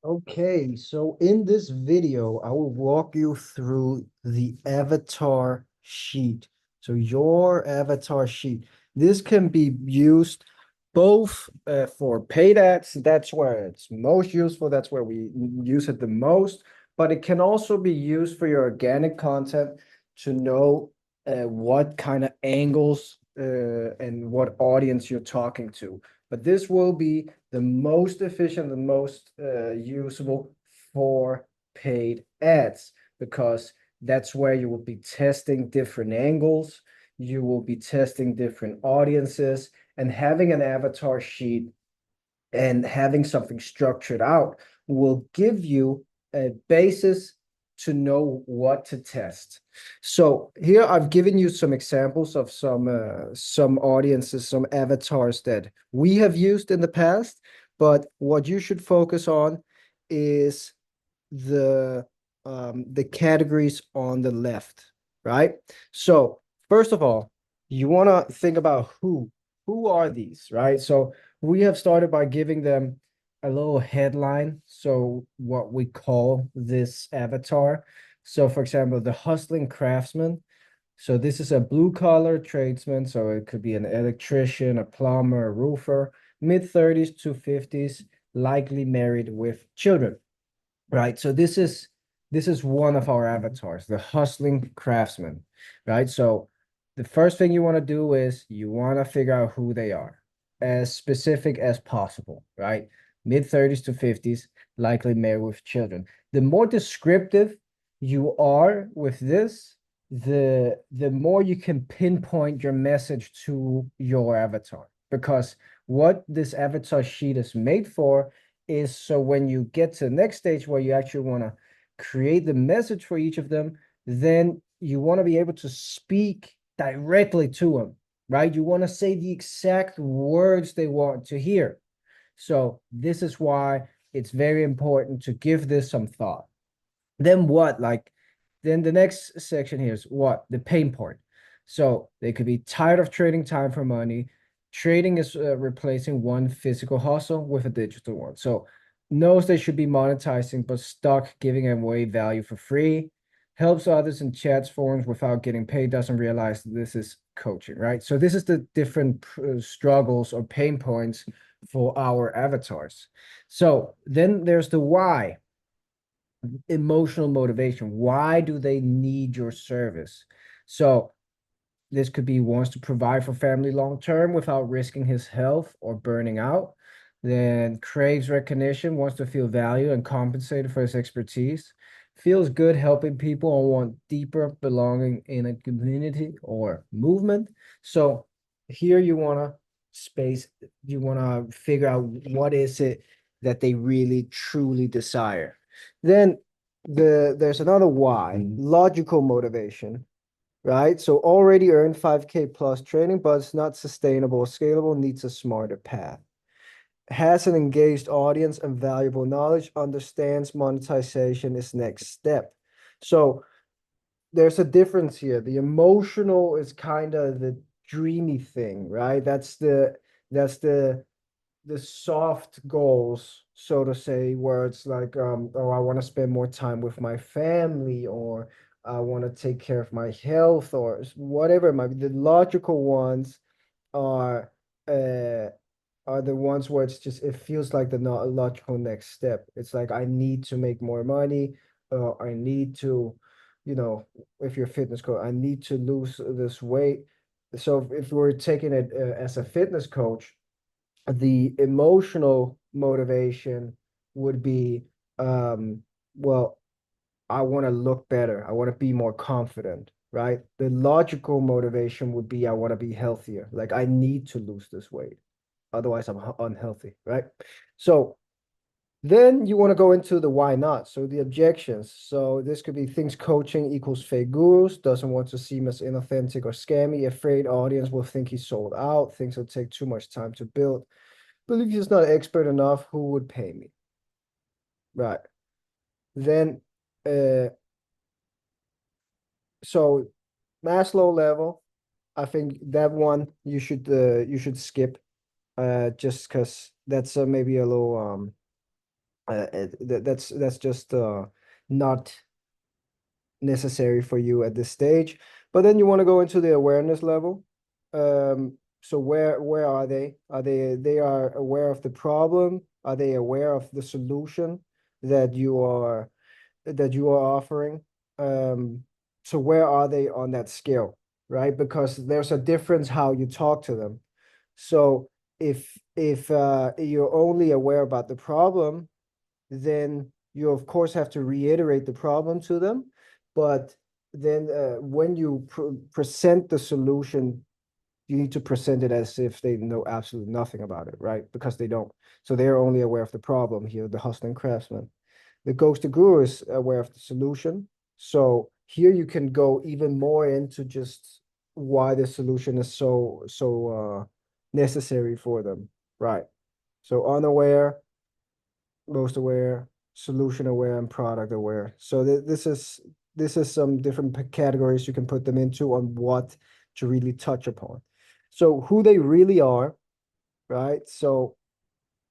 Okay, so in this video, I will walk you through the avatar sheet. So your avatar sheet. This can be used both for paid ads. That's where it's most useful. That's where we use it the most. But it can also be used for your organic content to know what kind of angles and what audience you're talking to. But this will be the most efficient, the most usable for paid ads because that's where you will be testing different angles, you will be testing different audiences, and having an avatar sheet and having something structured out will give you a basis to know what to test. So here I've given you some examples of some audiences, some avatars that we have used in the past, but what you should focus on is the categories on the left, right? So first of all, you want to think about who are these, right? So we have started by giving them a little headline. So what we call this avatar. So for example, the hustling craftsman. So this is a blue collar tradesman. So it could be an electrician, a plumber, a roofer, mid 30s to 50s, likely married with children. Right. So this is one of our avatars, the hustling craftsman. Right. So the first thing you want to do is you want to figure out who they are, as specific as possible, right? Mid 30s to 50s, likely married with children. The more descriptive you are with this, the more you can pinpoint your message to your avatar. Because what this avatar sheet is made for is so when you get to the next stage where you actually want to create the message for each of them, then you want to be able to speak directly to them, right? You want to say the exact words they want to hear. So this is why it's very important to give this some thought. Then what? Then the next section here is what? The pain point. So they could be tired of trading time for money. Trading is replacing one physical hustle with a digital one. So knows they should be monetizing, but stuck giving away value for free. Helps others in chats forums without getting paid. Doesn't realize this is coaching, right? So this is the different struggles or pain points for our avatars. So then there's the why, emotional motivation. Why do they need your service? So this could be wants to provide for family long term without risking his health or burning out. Then craves recognition, wants to feel valued and compensated for his expertise. Feels good helping people and want deeper belonging in a community or movement. So here you want to space, you want to figure out what is it that they really truly desire. Then there's another why, logical motivation, right? So already earned 5K plus trading, but it's not sustainable or scalable, needs a smarter path. Has an engaged audience and valuable knowledge, understands monetization is next step. So there's a difference here. The emotional is kind of the dreamy thing, right? That's the soft goals, so to say, where it's like, oh, I want to spend more time with my family, or I want to take care of my health, or whatever it might be. The logical ones are uh are the ones where it's just it feels like the not logical next step. It's like I need to make more money, I need to, if you're a fitness coach, I need to lose this weight. So if we're taking it as a fitness coach, the emotional motivation would be, well, I want to look better. I want to be more confident, right? The logical motivation would be I want to be healthier. Like I need to lose this weight. Otherwise, I'm unhealthy, right? So then you want to go into the why not. So the objections. So this could be things coaching equals fake gurus, doesn't want to seem as inauthentic or scammy, afraid audience will think he's sold out, things will take too much time to build, believe he's not expert enough, who would pay me? Right. Then uh so Maslow level, I think that one you should skip just because that's maybe a little That's just not necessary for you at this stage. But then you want to go into the awareness level. So where are they? They are aware of the problem? Are they aware of the solution that you are offering? So where are they on that scale, right? Because there's a difference how you talk to them. So if you're only aware about the problem, then you of course have to reiterate the problem to them. But then when you present the solution, you need to present it as if they know absolutely nothing about it, right? Because they don't. So they're only aware of the problem here, the hustling craftsman. The ghosted guru is aware of the solution. So here you can go even more into just why the solution is so necessary for them, right? So unaware, most aware, solution aware, and product aware. So this is some different categories you can put them into on what to really touch upon. So who they really are, right? So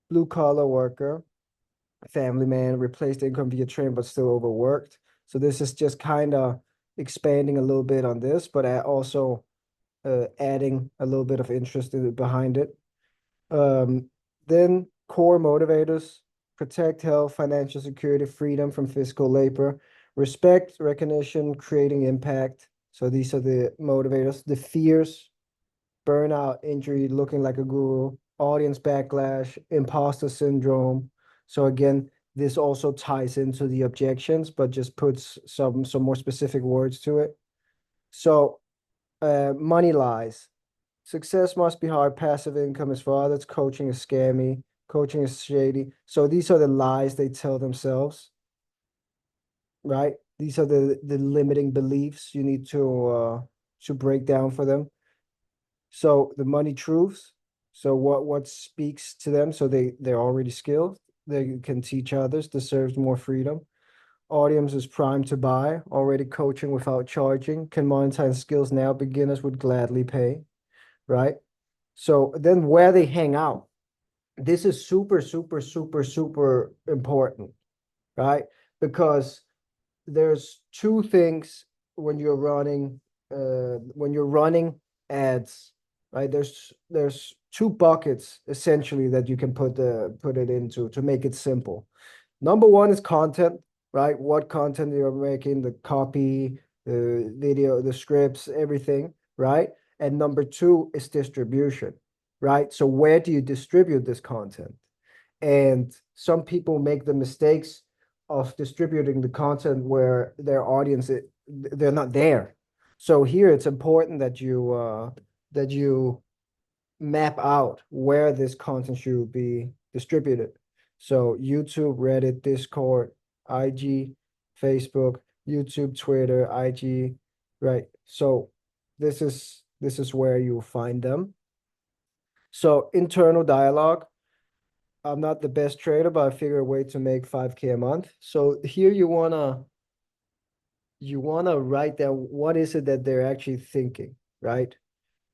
blue collar worker, family man, replaced income via train but still overworked. So this is just kind of expanding a little bit on this, but also adding a little bit of interest behind it. Um, then core motivators: protect health, financial security, freedom from physical labor, respect, recognition, creating impact. So these are the motivators. The fears: burnout, injury, looking like a guru, audience backlash, imposter syndrome. So again, this also ties into the objections, but just puts some more specific words to it. So money lies. Success must be hard. Passive income is for others. Coaching is scammy. Coaching is shady. So these are the lies they tell themselves, right? These are the limiting beliefs you need to break down for them. So the money truths. So what speaks to them? So they're already skilled. They can teach others. Deserves more freedom. Audience is primed to buy. Already coaching without charging. Can monetize skills now. Beginners would gladly pay, right? So then where they hang out, this is super, super, super, super important, right? Because there's two things when you're running ads, right? There's two buckets essentially that you can put it into to make it simple. Number one is content, right? What content you're making, the copy, the video, the scripts, everything, right? And number two is distribution, right? So where do you distribute this content? And some people make the mistakes of distributing the content where their audience they're not there. So here it's important that you map out where this content should be distributed. So YouTube, Reddit, Discord, IG, Facebook, YouTube, Twitter, IG, right? So this is where you'll find them. So internal dialogue. I'm not the best trader, but I figure a way to make 5K a month. So here you wanna write down what is it that they're actually thinking, right?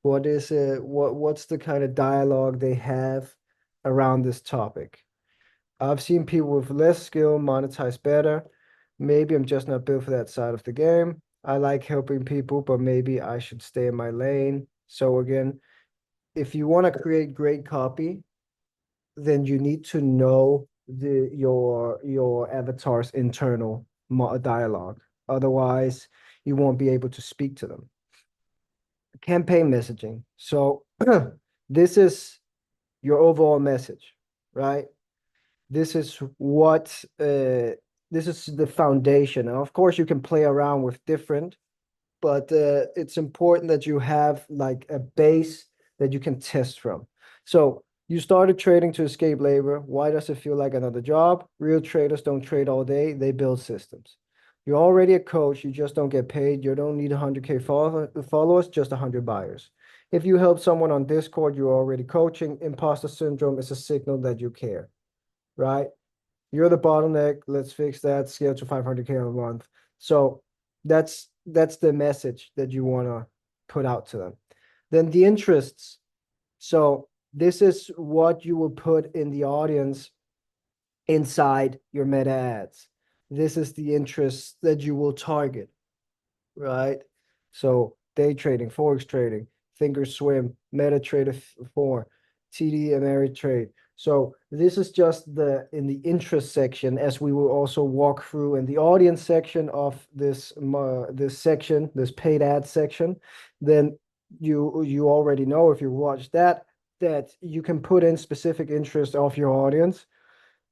What is it? What's the kind of dialogue they have around this topic? I've seen people with less skill monetize better. Maybe I'm just not built for that side of the game. I like helping people, but maybe I should stay in my lane. So again, if you want to create great copy, then you need to know your avatar's internal dialogue. Otherwise, you won't be able to speak to them. Campaign messaging. So this is your overall message, right? This is what this is the foundation. And of course, you can play around with different, but it's important that you have like a base that you can test from. So you started trading to escape labor. Why does it feel like another job? Real traders don't trade all day, they build systems. You're already a coach, you just don't get paid. You don't need 100K followers, just 100 buyers. If you help someone on Discord, you're already coaching. Imposter syndrome is a signal that you care, right? You're the bottleneck. Let's fix that. Scale to 500K a month. So that's the message that you want to put out to them. Then the interests. So this is what you will put in the audience inside your meta ads. This is the interest that you will target, right? So day trading, forex trading, thinkorswim, MetaTrader 4, TD Ameritrade. So this is just the in the interest section, as we will also walk through in the audience section of this section, this paid ad section. Then you already know, if you watch that, that you can put in specific interest of your audience,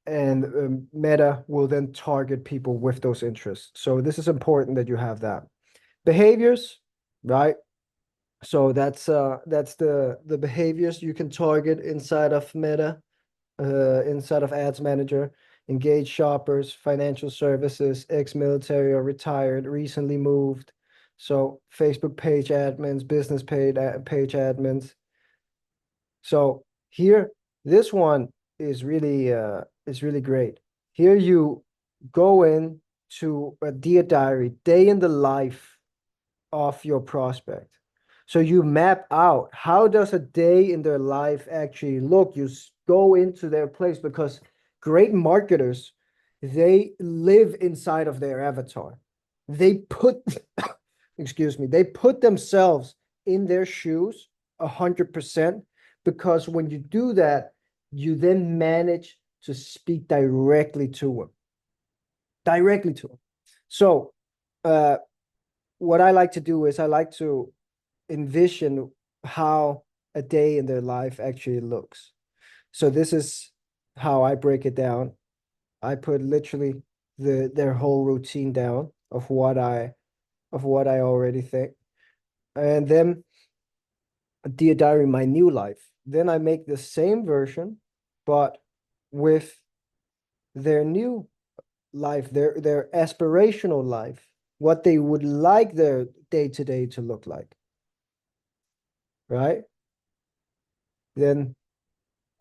and Meta will then target people with those interests. So this is important that you have that. Behaviors, right? So that's the behaviors you can target inside of Meta, inside of Ads Manager. Engage shoppers, financial services, ex-military or retired, recently moved. So Facebook page admins, business page admins. So here, this one is really great. Here you go in to a dear diary, day in the life of your prospect. So you map out how does a day in their life actually look. You go into their place, because great marketers, they live inside of their avatar. They put, excuse me, they put themselves in their shoes 100%, because when you do that, you then manage to speak directly to them, directly to them. So, what I like to do is I like to envision how a day in their life actually looks. So this is how I break it down. I put literally their whole routine down of what I already think. And then Dear Diary, my new life. Then I make the same version, but with their new life, their aspirational life, what they would like their day to day to look like, right? Then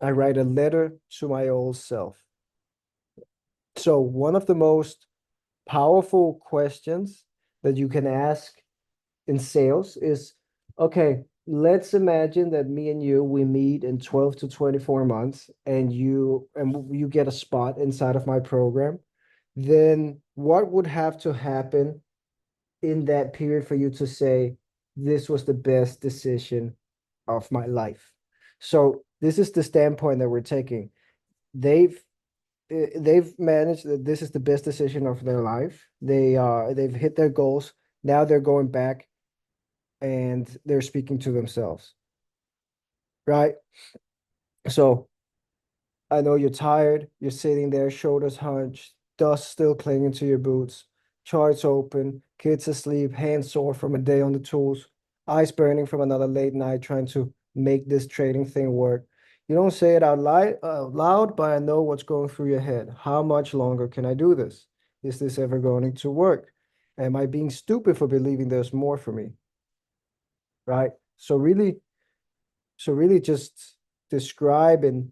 I write a letter to my old self. So one of the most powerful questions that you can ask in sales is, okay, let's imagine that me and you, we meet in 12 to 24 months, and you get a spot inside of my program. Then what would have to happen in that period for you to say, this was the best decision of my life? So this is the standpoint that we're taking. They've they've managed that this is the best decision of their life. They've hit their goals. Now they're going back and they're speaking to themselves, right? So I know you're tired. You're sitting there, shoulders hunched, dust still clinging to your boots, charts open, kids asleep, hands sore from a day on the tools, eyes burning from another late night trying to make this trading thing work. You don't say it out loud, but I know what's going through your head. How much longer can I do this? Is this ever going to work? Am I being stupid for believing there's more for me? Right? So really just describe and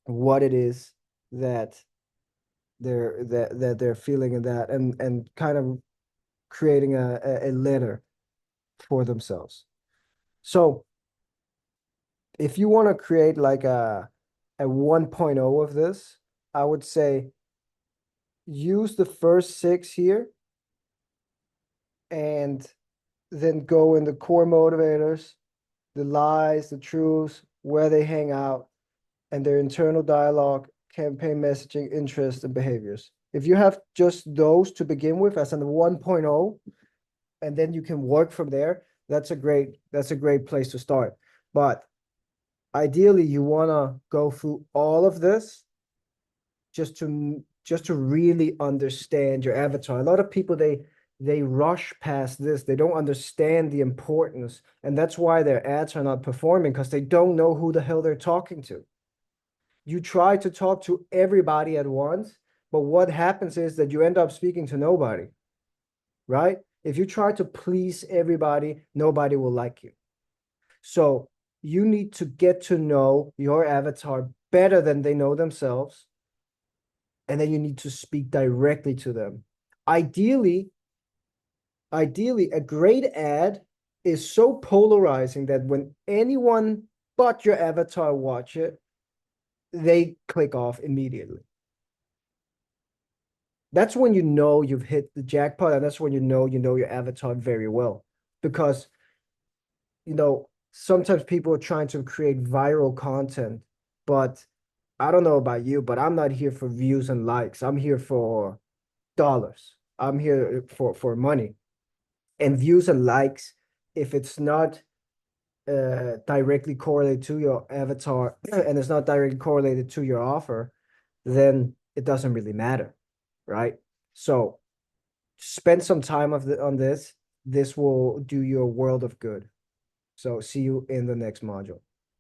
what it is that they're feeling in that, and kind of creating a letter for themselves. So if you want to create like a 1.0 of this, I would say use the first six here, and then go in the core motivators, the lies, the truths, where they hang out, and their internal dialogue, campaign messaging, interests, and behaviors. If you have just those to begin with as in the 1.0, and then you can work from there, that's a great place to start. But ideally, you want to go through all of this just to really understand your avatar. A lot of people, they rush past this. They don't understand the importance, and that's why their ads are not performing, because they don't know who the hell they're talking to. You try to talk to everybody at once, but what happens is that you end up speaking to nobody, right? If you try to please everybody, nobody will like you. So you need to get to know your avatar better than they know themselves, and then you need to speak directly to them. Ideally, a great ad is so polarizing that when anyone but your avatar watch it, they click off immediately. That's when you know you've hit the jackpot, and that's when you know your avatar very well. Because, sometimes people are trying to create viral content, but I don't know about you, but I'm not here for views and likes. I'm here for dollars. I'm here for money. And views and likes, if it's not directly correlated to your avatar and it's not directly correlated to your offer, then it doesn't really matter, right? So spend some time on this. This will do you a world of good. So see you in the next module.